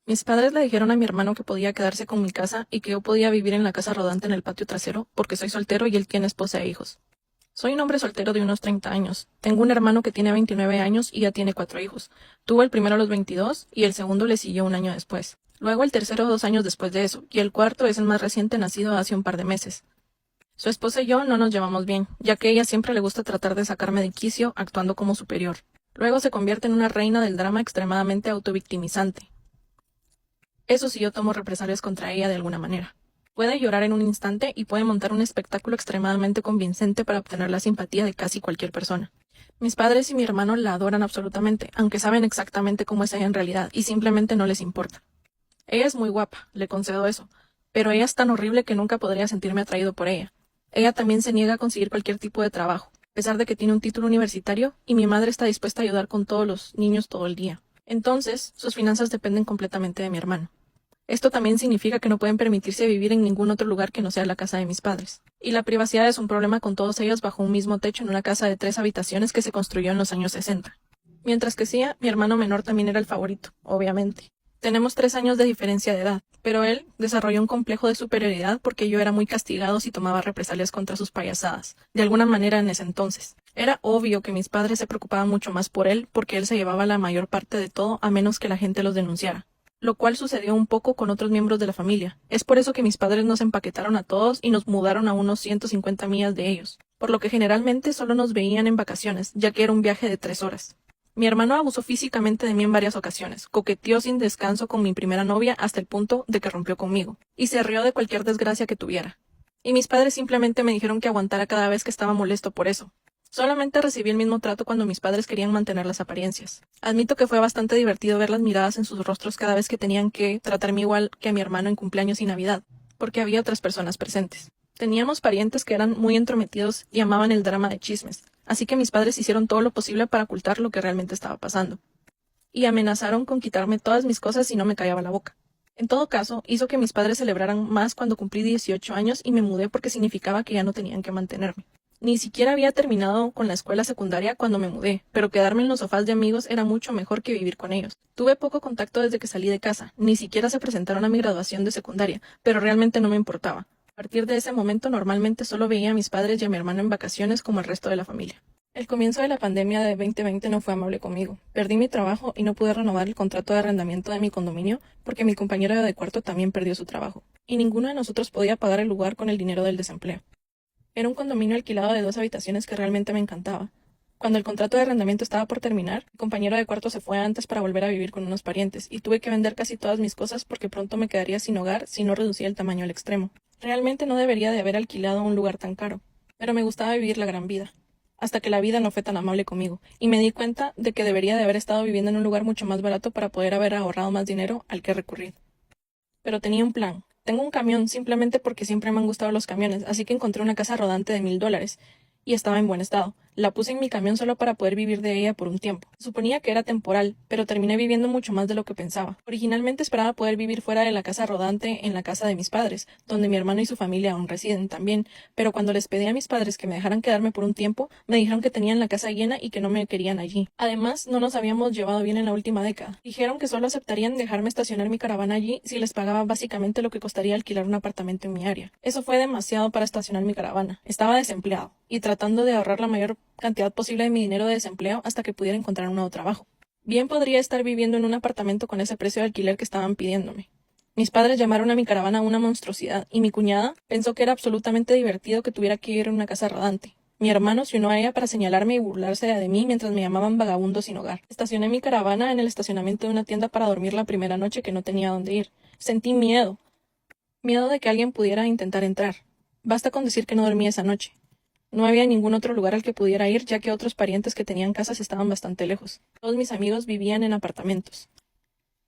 Mis padres le dijeron a mi hermano que podía quedarse con mi casa y que yo podía vivir en la casa rodante en el patio trasero porque soy soltero y él tiene esposa e hijos. Soy un hombre soltero de unos 30 años. Tengo un hermano que tiene 29 años y ya tiene 4 hijos. Tuvo el primero a los 22 y el segundo le siguió un año después. Luego el tercero 2 años después de eso, y el cuarto es el más reciente, nacido hace un par de meses. Su esposa y yo no nos llevamos bien, ya que a ella siempre le gusta tratar de sacarme de quicio actuando como superior. Luego se convierte en una reina del drama extremadamente autovictimizante. Eso sí, yo tomo represalias contra ella de alguna manera. Puede llorar en un instante y puede montar un espectáculo extremadamente convincente para obtener la simpatía de casi cualquier persona. Mis padres y mi hermano la adoran absolutamente, aunque saben exactamente cómo es ella en realidad y simplemente no les importa. Ella es muy guapa, le concedo eso, pero ella es tan horrible que nunca podría sentirme atraído por ella. Ella también se niega a conseguir cualquier tipo de trabajo, a pesar de que tiene un título universitario y mi madre está dispuesta a ayudar con todos los niños todo el día. Entonces, sus finanzas dependen completamente de mi hermano. Esto también significa que no pueden permitirse vivir en ningún otro lugar que no sea la casa de mis padres. Y la privacidad es un problema con todos ellos bajo un mismo techo en una casa de 3 habitaciones que se construyó en los años 60. Mientras que Sia, mi hermano menor, también era el favorito, obviamente. Tenemos 3 años de diferencia de edad, pero él desarrolló un complejo de superioridad porque yo era muy castigado si tomaba represalias contra sus payasadas, de alguna manera en ese entonces. Era obvio que mis padres se preocupaban mucho más por él porque él se llevaba la mayor parte de todo a menos que la gente los denunciara, lo cual sucedió un poco con otros miembros de la familia. Es por eso que mis padres nos empaquetaron a todos y nos mudaron a unos 150 millas de ellos, por lo que generalmente solo nos veían en vacaciones, ya que era un viaje de 3 horas. Mi hermano abusó físicamente de mí en varias ocasiones, coqueteó sin descanso con mi primera novia hasta el punto de que rompió conmigo, y se rió de cualquier desgracia que tuviera. Y mis padres simplemente me dijeron que aguantara cada vez que estaba molesto por eso. Solamente recibí el mismo trato cuando mis padres querían mantener las apariencias. Admito que fue bastante divertido ver las miradas en sus rostros cada vez que tenían que tratarme igual que a mi hermano en cumpleaños y Navidad, porque había otras personas presentes. Teníamos parientes que eran muy entrometidos y amaban el drama de chismes, así que mis padres hicieron todo lo posible para ocultar lo que realmente estaba pasando. Y amenazaron con quitarme todas mis cosas si no me callaba la boca. En todo caso, hizo que mis padres celebraran más cuando cumplí 18 años y me mudé porque significaba que ya no tenían que mantenerme. Ni siquiera había terminado con la escuela secundaria cuando me mudé, pero quedarme en los sofás de amigos era mucho mejor que vivir con ellos. Tuve poco contacto desde que salí de casa, ni siquiera se presentaron a mi graduación de secundaria, pero realmente no me importaba. A partir de ese momento normalmente solo veía a mis padres y a mi hermano en vacaciones como el resto de la familia. El comienzo de la pandemia de 2020 no fue amable conmigo. Perdí mi trabajo y no pude renovar el contrato de arrendamiento de mi condominio porque mi compañero de cuarto también perdió su trabajo. Y ninguno de nosotros podía pagar el lugar con el dinero del desempleo. Era un condominio alquilado de 2 habitaciones que realmente me encantaba. Cuando el contrato de arrendamiento estaba por terminar, mi compañero de cuarto se fue antes para volver a vivir con unos parientes y tuve que vender casi todas mis cosas porque pronto me quedaría sin hogar si no reducía el tamaño al extremo. Realmente no debería de haber alquilado un lugar tan caro, pero me gustaba vivir la gran vida. Hasta que la vida no fue tan amable conmigo, y me di cuenta de que debería de haber estado viviendo en un lugar mucho más barato para poder haber ahorrado más dinero al que recurrir. Pero tenía un plan. Tengo un camión simplemente porque siempre me han gustado los camiones, así que encontré una casa rodante de $1000 y estaba en buen estado. La puse en mi camión solo para poder vivir de ella por un tiempo. Suponía que era temporal, pero terminé viviendo mucho más de lo que pensaba. Originalmente esperaba poder vivir fuera de la casa rodante en la casa de mis padres, donde mi hermano y su familia aún residen también, pero cuando les pedí a mis padres que me dejaran quedarme por un tiempo, me dijeron que tenían la casa llena y que no me querían allí. Además, no nos habíamos llevado bien en la última década. Dijeron que solo aceptarían dejarme estacionar mi caravana allí si les pagaba básicamente lo que costaría alquilar un apartamento en mi área. Eso fue demasiado para estacionar mi caravana. Estaba desempleado y tratando de ahorrar la mayor cantidad posible de mi dinero de desempleo hasta que pudiera encontrar un nuevo trabajo. Bien podría estar viviendo en un apartamento con ese precio de alquiler que estaban pidiéndome. Mis padres llamaron a mi caravana una monstruosidad y mi cuñada pensó que era absolutamente divertido que tuviera que ir en una casa rodante. Mi hermano se unió a ella para señalarme y burlarse de mí mientras me llamaban vagabundo sin hogar. Estacioné mi caravana en el estacionamiento de una tienda para dormir la primera noche que no tenía dónde ir. Sentí miedo. Miedo de que alguien pudiera intentar entrar. Basta con decir que no dormí esa noche. No había ningún otro lugar al que pudiera ir, ya que otros parientes que tenían casas estaban bastante lejos. Todos mis amigos vivían en apartamentos.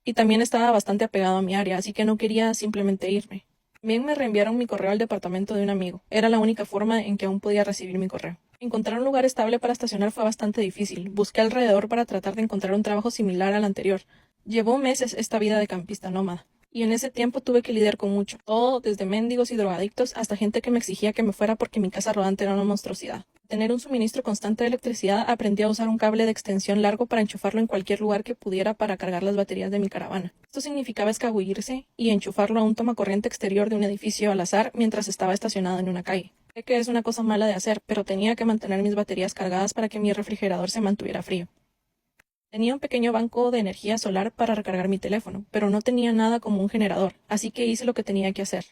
Y también estaba bastante apegado a mi área, así que no quería simplemente irme. Bien me reenviaron mi correo al departamento de un amigo. Era la única forma en que aún podía recibir mi correo. Encontrar un lugar estable para estacionar fue bastante difícil. Busqué alrededor para tratar de encontrar un trabajo similar al anterior. Llevó meses esta vida de campista nómada. Y en ese tiempo tuve que lidiar con mucho, todo desde mendigos y drogadictos hasta gente que me exigía que me fuera porque mi casa rodante era una monstruosidad. Tener un suministro constante de electricidad, aprendí a usar un cable de extensión largo para enchufarlo en cualquier lugar que pudiera para cargar las baterías de mi caravana. Esto significaba escabullirse y enchufarlo a un tomacorriente exterior de un edificio al azar mientras estaba estacionado en una calle. Sé que es una cosa mala de hacer, pero tenía que mantener mis baterías cargadas para que mi refrigerador se mantuviera frío. Tenía un pequeño banco de energía solar para recargar mi teléfono, pero no tenía nada como un generador, así que hice lo que tenía que hacer.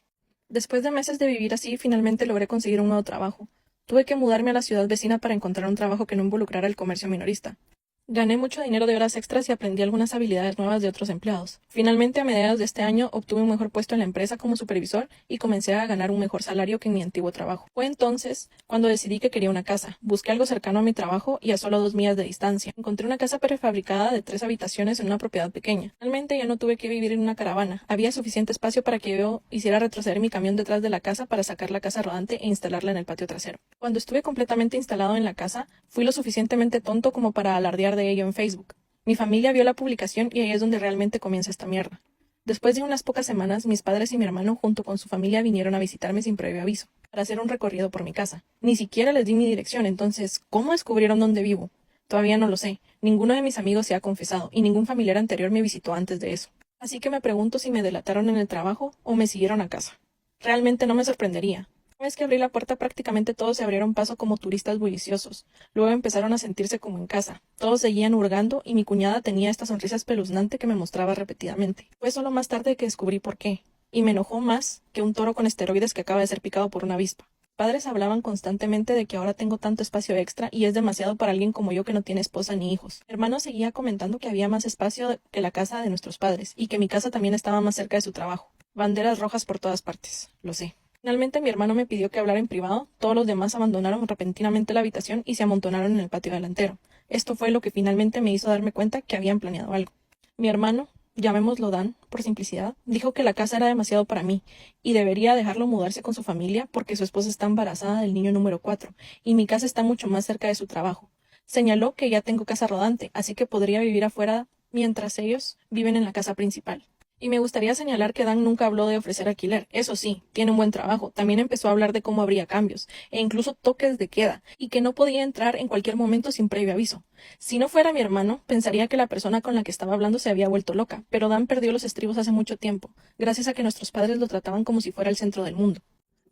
Después de meses de vivir así, finalmente logré conseguir un nuevo trabajo. Tuve que mudarme a la ciudad vecina para encontrar un trabajo que no involucrara el comercio minorista. Gané mucho dinero de horas extras y aprendí algunas habilidades nuevas de otros empleados. Finalmente, a mediados de este año, obtuve un mejor puesto en la empresa como supervisor y comencé a ganar un mejor salario que en mi antiguo trabajo. Fue entonces cuando decidí que quería una casa. Busqué algo cercano a mi trabajo y a solo 2 millas de distancia. Encontré una casa prefabricada de 3 habitaciones en una propiedad pequeña. Finalmente ya no tuve que vivir en una caravana. Había suficiente espacio para que yo hiciera retroceder mi camión detrás de la casa para sacar la casa rodante e instalarla en el patio trasero. Cuando estuve completamente instalado en la casa, fui lo suficientemente tonto como para alardear de ello en Facebook. Mi familia vio la publicación y ahí es donde realmente comienza esta mierda. Después de unas pocas semanas, mis padres y mi hermano junto con su familia vinieron a visitarme sin previo aviso, para hacer un recorrido por mi casa. Ni siquiera les di mi dirección, entonces, ¿cómo descubrieron dónde vivo? Todavía no lo sé. Ninguno de mis amigos se ha confesado y ningún familiar anterior me visitó antes de eso. Así que me pregunto si me delataron en el trabajo o me siguieron a casa. Realmente no me sorprendería. Una vez que abrí la puerta, prácticamente todos se abrieron paso como turistas bulliciosos. Luego empezaron a sentirse como en casa. Todos seguían hurgando y mi cuñada tenía esta sonrisa espeluznante que me mostraba repetidamente. Fue solo más tarde que descubrí por qué. Y me enojó más que un toro con esteroides que acaba de ser picado por una avispa. Padres hablaban constantemente de que ahora tengo tanto espacio extra y es demasiado para alguien como yo que no tiene esposa ni hijos. Mi hermano seguía comentando que había más espacio que la casa de nuestros padres y que mi casa también estaba más cerca de su trabajo. Banderas rojas por todas partes. Lo sé. Finalmente mi hermano me pidió que hablara en privado, todos los demás abandonaron repentinamente la habitación y se amontonaron en el patio delantero. Esto fue lo que finalmente me hizo darme cuenta que habían planeado algo. Mi hermano, llamémoslo Dan, por simplicidad, dijo que la casa era demasiado para mí y debería dejarlo mudarse con su familia porque su esposa está embarazada del niño número 4 y mi casa está mucho más cerca de su trabajo. Señaló que ya tengo casa rodante, así que podría vivir afuera mientras ellos viven en la casa principal. Y me gustaría señalar que Dan nunca habló de ofrecer alquiler. Eso sí, tiene un buen trabajo. También empezó a hablar de cómo habría cambios, e incluso toques de queda, y que no podía entrar en cualquier momento sin previo aviso. Si no fuera mi hermano, pensaría que la persona con la que estaba hablando se había vuelto loca, pero Dan perdió los estribos hace mucho tiempo, gracias a que nuestros padres lo trataban como si fuera el centro del mundo.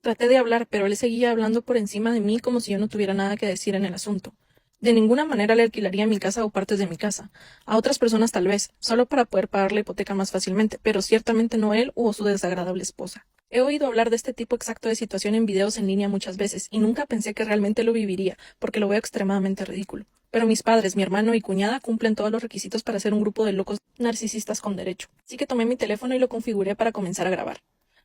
Traté de hablar, pero él seguía hablando por encima de mí como si yo no tuviera nada que decir en el asunto. De ninguna manera le alquilaría mi casa o partes de mi casa. A otras personas tal vez, solo para poder pagar la hipoteca más fácilmente, pero ciertamente no él o su desagradable esposa. He oído hablar de este tipo exacto de situación en videos en línea muchas veces, y nunca pensé que realmente lo viviría, porque lo veo extremadamente ridículo. Pero mis padres, mi hermano y cuñada cumplen todos los requisitos para ser un grupo de locos narcisistas con derecho. Así que tomé mi teléfono y lo configuré para comenzar a grabar.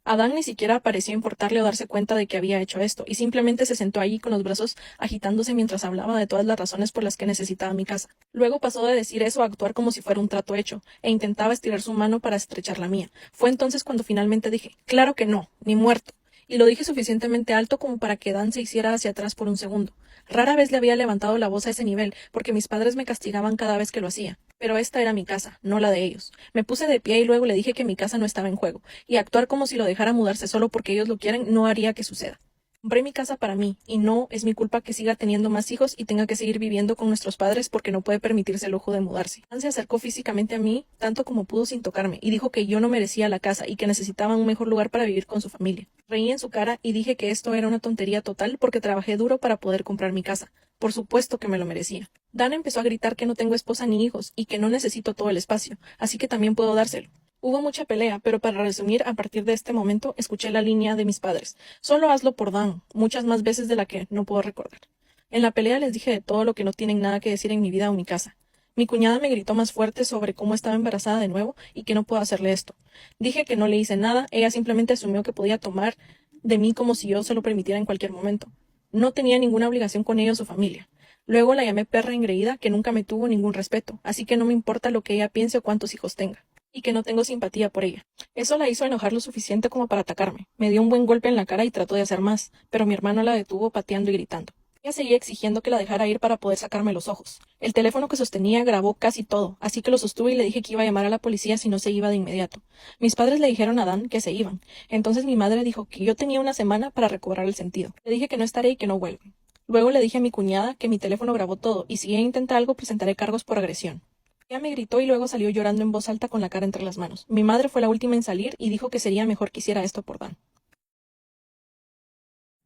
A Dan ni siquiera pareció importarle o darse cuenta de que había hecho esto, y simplemente se sentó allí con los brazos agitándose mientras hablaba de todas las razones por las que necesitaba mi casa. Luego pasó de decir eso a actuar como si fuera un trato hecho, e intentaba estirar su mano para estrechar la mía. Fue entonces cuando finalmente dije, claro que no, ni muerto. Y lo dije suficientemente alto como para que Dan se hiciera hacia atrás por un segundo. Rara vez le había levantado la voz a ese nivel, porque mis padres me castigaban cada vez que lo hacía. Pero esta era mi casa, no la de ellos. Me puse de pie y luego le dije que mi casa no estaba en juego, y actuar como si lo dejara mudarse solo porque ellos lo quieren no haría que suceda. Compré mi casa para mí, y no es mi culpa que siga teniendo más hijos y tenga que seguir viviendo con nuestros padres porque no puede permitirse el lujo de mudarse. Dan se acercó físicamente a mí, tanto como pudo sin tocarme, y dijo que yo no merecía la casa y que necesitaba un mejor lugar para vivir con su familia. Reí en su cara y dije que esto era una tontería total porque trabajé duro para poder comprar mi casa. Por supuesto que me lo merecía. Dan empezó a gritar que no tengo esposa ni hijos y que no necesito todo el espacio, así que también puedo dárselo. Hubo mucha pelea, pero para resumir, a partir de este momento escuché la línea de mis padres. Solo hazlo por Dan, muchas más veces de la que no puedo recordar. En la pelea les dije de todo lo que no tienen nada que decir en mi vida o mi casa. Mi cuñada me gritó más fuerte sobre cómo estaba embarazada de nuevo y que no puedo hacerle esto. Dije que no le hice nada, ella simplemente asumió que podía tomar de mí como si yo se lo permitiera en cualquier momento. No tenía ninguna obligación con ella o su familia. Luego la llamé perra engreída que nunca me tuvo ningún respeto, así que no me importa lo que ella piense o cuántos hijos tenga. Y que no tengo simpatía por ella. Eso la hizo enojar lo suficiente como para atacarme. Me dio un buen golpe en la cara y trató de hacer más, pero mi hermano la detuvo pateando y gritando. Ella seguía exigiendo que la dejara ir para poder sacarme los ojos. El teléfono que sostenía grabó casi todo, así que lo sostuve y le dije que iba a llamar a la policía si no se iba de inmediato. Mis padres le dijeron a Dan que se iban. Entonces mi madre dijo que yo tenía una semana para recobrar el sentido. Le dije que no estaré y que no vuelvo. Luego le dije a mi cuñada que mi teléfono grabó todo y si ella intenta algo presentaré cargos por agresión. Ella me gritó y luego salió llorando en voz alta con la cara entre las manos. Mi madre fue la última en salir y dijo que sería mejor que hiciera esto por Dan.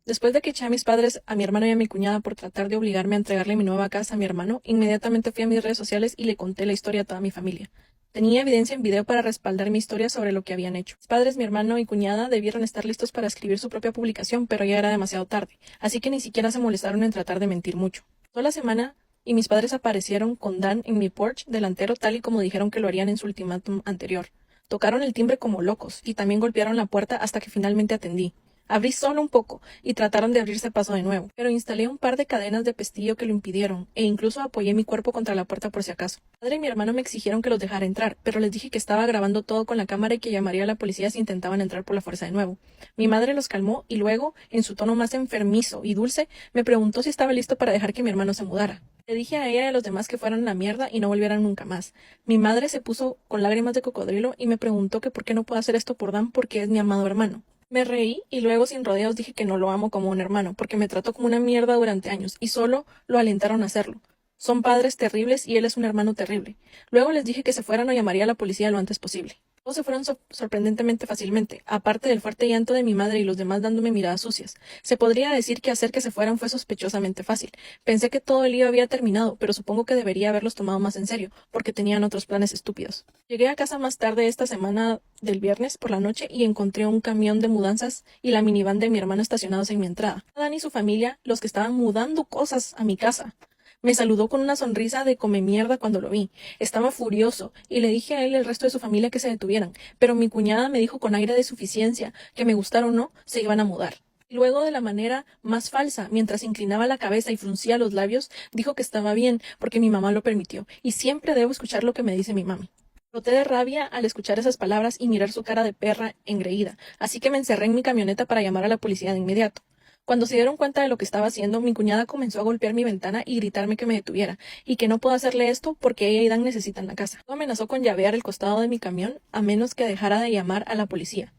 Después de que eché a mis padres, a mi hermano y a mi cuñada por tratar de obligarme a entregarle mi nueva casa a mi hermano, inmediatamente fui a mis redes sociales y le conté la historia a toda mi familia. Tenía evidencia en video para respaldar mi historia sobre lo que habían hecho. Mis padres, mi hermano y cuñada debieron estar listos para escribir su propia publicación, pero ya era demasiado tarde, así que ni siquiera se molestaron en tratar de mentir mucho. Toda la semana y mis padres aparecieron con Dan en mi porch delantero tal y como dijeron que lo harían en su ultimátum anterior. Tocaron el timbre como locos y también golpearon la puerta hasta que finalmente atendí. Abrí solo un poco y trataron de abrirse paso de nuevo, pero instalé un par de cadenas de pestillo que lo impidieron e incluso apoyé mi cuerpo contra la puerta por si acaso. Mi padre y mi hermano me exigieron que los dejara entrar, pero les dije que estaba grabando todo con la cámara y que llamaría a la policía si intentaban entrar por la fuerza de nuevo. Mi madre los calmó y luego, en su tono más enfermizo y dulce, me preguntó si estaba listo para dejar que mi hermano se mudara. Le dije a ella y a los demás que fueran a la mierda y no volvieran nunca más. Mi madre se puso con lágrimas de cocodrilo y me preguntó que por qué no puedo hacer esto por Dan porque es mi amado hermano. Me reí y luego sin rodeos dije que no lo amo como un hermano, porque me trató como una mierda durante años y solo lo alentaron a hacerlo. Son padres terribles y él es un hermano terrible. Luego les dije que se fueran o llamaría a la policía lo antes posible. Todos se fueron sorprendentemente fácilmente, aparte del fuerte llanto de mi madre y los demás dándome miradas sucias. Se podría decir que hacer que se fueran fue sospechosamente fácil. Pensé que todo el lío había terminado, pero supongo que debería haberlos tomado más en serio, porque tenían otros planes estúpidos. Llegué a casa más tarde esta semana del viernes por la noche y encontré un camión de mudanzas y la minivan de mi hermano estacionados en mi entrada. Dan y su familia, los que estaban mudando cosas a mi casa. Me saludó con una sonrisa de come mierda cuando lo vi. Estaba furioso y le dije a él y al resto de su familia que se detuvieran, pero mi cuñada me dijo con aire de suficiencia que me gustara o no, se iban a mudar. Y luego, de la manera más falsa, mientras inclinaba la cabeza y fruncía los labios, dijo que estaba bien porque mi mamá lo permitió, y siempre debo escuchar lo que me dice mi mami. Broté de rabia al escuchar esas palabras y mirar su cara de perra engreída, así que me encerré en mi camioneta para llamar a la policía de inmediato. Cuando se dieron cuenta de lo que estaba haciendo, mi cuñada comenzó a golpear mi ventana y gritarme que me detuviera, y que no puedo hacerle esto porque ella y Dan necesitan la casa. Luego amenazó con llavear el costado de mi camión a menos que dejara de llamar a la policía.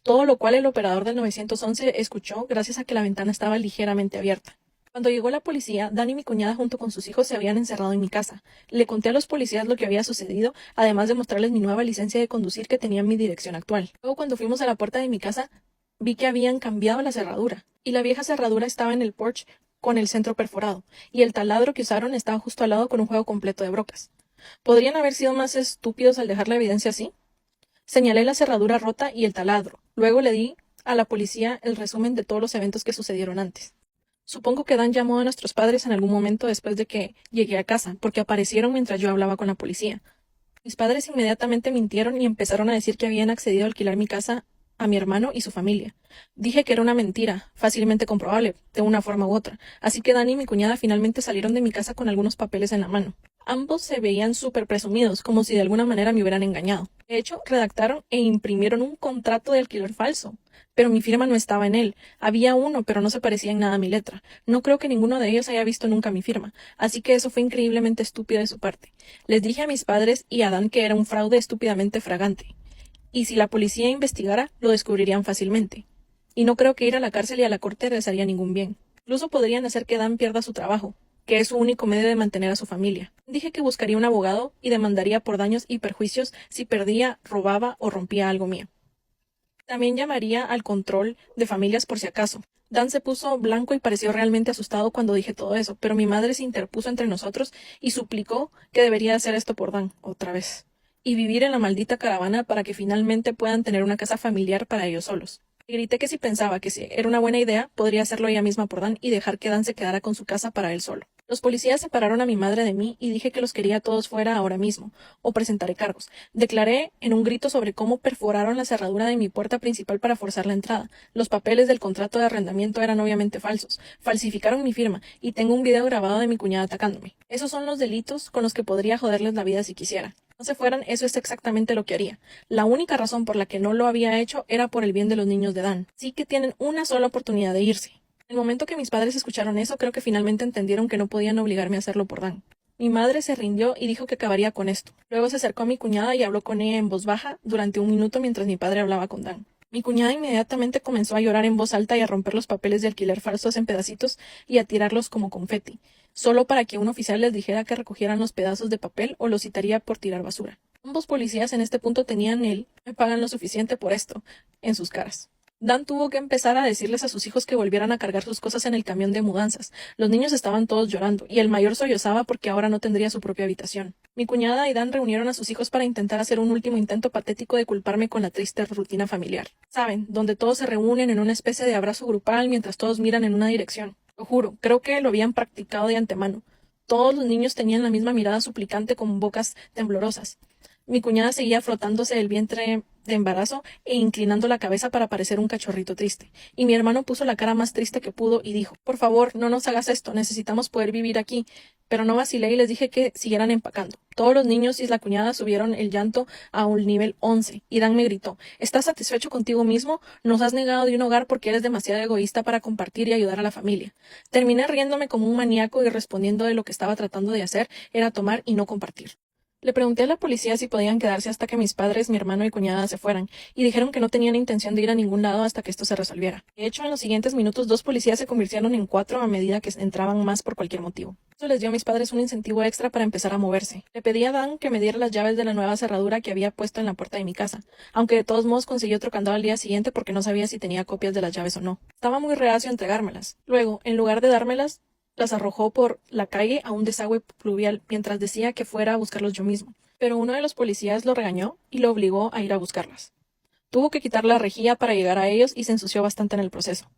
Todo lo cual el operador del 911 escuchó gracias a que la ventana estaba ligeramente abierta. Cuando llegó la policía, Dan y mi cuñada junto con sus hijos se habían encerrado en mi casa. Le conté a los policías lo que había sucedido, además de mostrarles mi nueva licencia de conducir que tenía en mi dirección actual. Luego, cuando fuimos a la puerta de mi casa, vi que habían cambiado la cerradura, y la vieja cerradura estaba en el porche con el centro perforado, y el taladro que usaron estaba justo al lado con un juego completo de brocas. ¿Podrían haber sido más estúpidos al dejar la evidencia así? Señalé la cerradura rota y el taladro. Luego le di a la policía el resumen de todos los eventos que sucedieron antes. Supongo que Dan llamó a nuestros padres en algún momento después de que llegué a casa, porque aparecieron mientras yo hablaba con la policía. Mis padres inmediatamente mintieron y empezaron a decir que habían accedido a alquilar mi casa a mi hermano y su familia. Dije que era una mentira, fácilmente comprobable, de una forma u otra, así que Dan y mi cuñada finalmente salieron de mi casa con algunos papeles en la mano. Ambos se veían súper presumidos, como si de alguna manera me hubieran engañado. De hecho, redactaron e imprimieron un contrato de alquiler falso, pero mi firma no estaba en él. Había uno, pero no se parecía en nada a mi letra. No creo que ninguno de ellos haya visto nunca mi firma, así que eso fue increíblemente estúpido de su parte. Les dije a mis padres y a Dan que era un fraude estúpidamente fragante, y si la policía investigara, lo descubrirían fácilmente. Y no creo que ir a la cárcel y a la corte les haría ningún bien. Incluso podrían hacer que Dan pierda su trabajo, que es su único medio de mantener a su familia. Dije que buscaría un abogado y demandaría por daños y perjuicios si perdía, robaba o rompía algo mío. También llamaría al control de familias por si acaso. Dan se puso blanco y pareció realmente asustado cuando dije todo eso, pero mi madre se interpuso entre nosotros y suplicó que debería hacer esto por Dan, otra vez, y vivir en la maldita caravana para que finalmente puedan tener una casa familiar para ellos solos. Le grité que si pensaba que si era una buena idea, podría hacerlo ella misma por Dan y dejar que Dan se quedara con su casa para él solo. Los policías separaron a mi madre de mí y dije que los quería a todos fuera ahora mismo, o presentaré cargos. Declaré en un grito sobre cómo perforaron la cerradura de mi puerta principal para forzar la entrada. Los papeles del contrato de arrendamiento eran obviamente falsos. Falsificaron mi firma y tengo un video grabado de mi cuñada atacándome. Esos son los delitos con los que podría joderles la vida si quisiera. No se fueran, eso es exactamente lo que haría. La única razón por la que no lo había hecho era por el bien de los niños de Dan. Sí que tienen una sola oportunidad de irse. En el momento que mis padres escucharon eso, creo que finalmente entendieron que no podían obligarme a hacerlo por Dan. Mi madre se rindió y dijo que acabaría con esto. Luego se acercó a mi cuñada y habló con ella en voz baja durante un minuto mientras mi padre hablaba con Dan. Mi cuñada inmediatamente comenzó a llorar en voz alta y a romper los papeles de alquiler falsos en pedacitos y a tirarlos como confeti, solo para que un oficial les dijera que recogieran los pedazos de papel o los citaría por tirar basura. Ambos policías en este punto tenían el "me pagan lo suficiente por esto" en sus caras. Dan tuvo que empezar a decirles a sus hijos que volvieran a cargar sus cosas en el camión de mudanzas. Los niños estaban todos llorando, y el mayor sollozaba porque ahora no tendría su propia habitación. Mi cuñada y Dan reunieron a sus hijos para intentar hacer un último intento patético de culparme con la triste rutina familiar. Saben, donde todos se reúnen en una especie de abrazo grupal mientras todos miran en una dirección. Lo juro, creo que lo habían practicado de antemano. Todos los niños tenían la misma mirada suplicante con bocas temblorosas. Mi cuñada seguía frotándose el vientre de embarazo e inclinando la cabeza para parecer un cachorrito triste. Y mi hermano puso la cara más triste que pudo y dijo: "Por favor, no nos hagas esto, necesitamos poder vivir aquí". Pero no vacilé y les dije que siguieran empacando. Todos los niños y la cuñada subieron el llanto a un nivel 11, y Dan me gritó: "¿Estás satisfecho contigo mismo? Nos has negado de un hogar porque eres demasiado egoísta para compartir y ayudar a la familia". Terminé riéndome como un maníaco y respondiendo de lo que estaba tratando de hacer era tomar y no compartir. Le pregunté a la policía si podían quedarse hasta que mis padres, mi hermano y cuñada se fueran, y dijeron que no tenían intención de ir a ningún lado hasta que esto se resolviera. De hecho, en los siguientes minutos 2 policías se convirtieron en 4 a medida que entraban más por cualquier motivo. Eso les dio a mis padres un incentivo extra para empezar a moverse. Le pedí a Dan que me diera las llaves de la nueva cerradura que había puesto en la puerta de mi casa, aunque de todos modos conseguí otro candado al día siguiente porque no sabía si tenía copias de las llaves o no. Estaba muy reacio a entregármelas. Luego, en lugar de dármelas, las arrojó por la calle a un desagüe pluvial mientras decía que fuera a buscarlos yo mismo. Pero uno de los policías lo regañó y lo obligó a ir a buscarlas. Tuvo que quitar la rejilla para llegar a ellos y se ensució bastante en el proceso.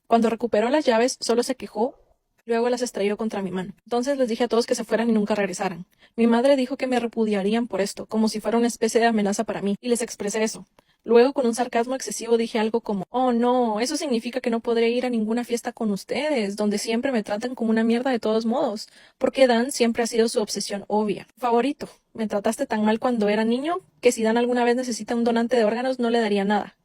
Cuando recuperó las llaves, solo se quejó, luego las estrelló contra mi mano. Entonces les dije a todos que se fueran y nunca regresaran. Mi madre dijo que me repudiarían por esto, como si fuera una especie de amenaza para mí, y les expresé eso. Luego, con un sarcasmo excesivo, dije algo como: "Oh, no, eso significa que no podré ir a ninguna fiesta con ustedes, donde siempre me tratan como una mierda de todos modos, porque Dan siempre ha sido su obsesión obvia. Favorito, me trataste tan mal cuando era niño que si Dan alguna vez necesita un donante de órganos no le daría nada".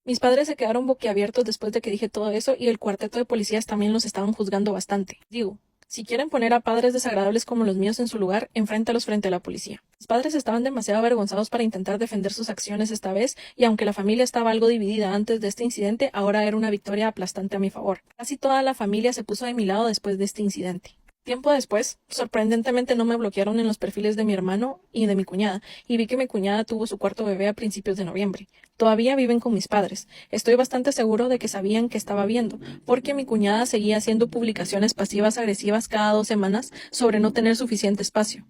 Mis padres se quedaron boquiabiertos después de que dije todo eso, y el cuarteto de policías también los estaban juzgando bastante. Digo, si quieren poner a padres desagradables como los míos en su lugar, enfréntalos frente a la policía. Mis padres estaban demasiado avergonzados para intentar defender sus acciones esta vez, y aunque la familia estaba algo dividida antes de este incidente, ahora era una victoria aplastante a mi favor. Casi toda la familia se puso de mi lado después de este incidente. Tiempo después, sorprendentemente no me bloquearon en los perfiles de mi hermano y de mi cuñada, y vi que mi cuñada tuvo su cuarto bebé a principios de noviembre. Todavía viven con mis padres. Estoy bastante seguro de que sabían que estaba viendo, porque mi cuñada seguía haciendo publicaciones pasivas agresivas cada 2 semanas sobre no tener suficiente espacio,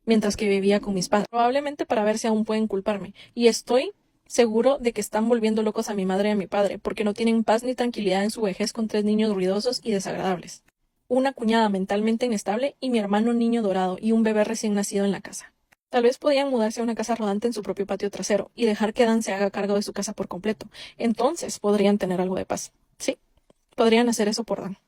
mientras que vivía con mis padres, probablemente para ver si aún pueden culparme, y estoy seguro de que están volviendo locos a mi madre y a mi padre, porque no tienen paz ni tranquilidad en su vejez con 3 niños ruidosos y desagradables, una cuñada mentalmente inestable y mi hermano niño dorado y un bebé recién nacido en la casa. Tal vez podían mudarse a una casa rodante en su propio patio trasero y dejar que Dan se haga cargo de su casa por completo. Entonces podrían tener algo de paz. Sí, podrían hacer eso por Dan.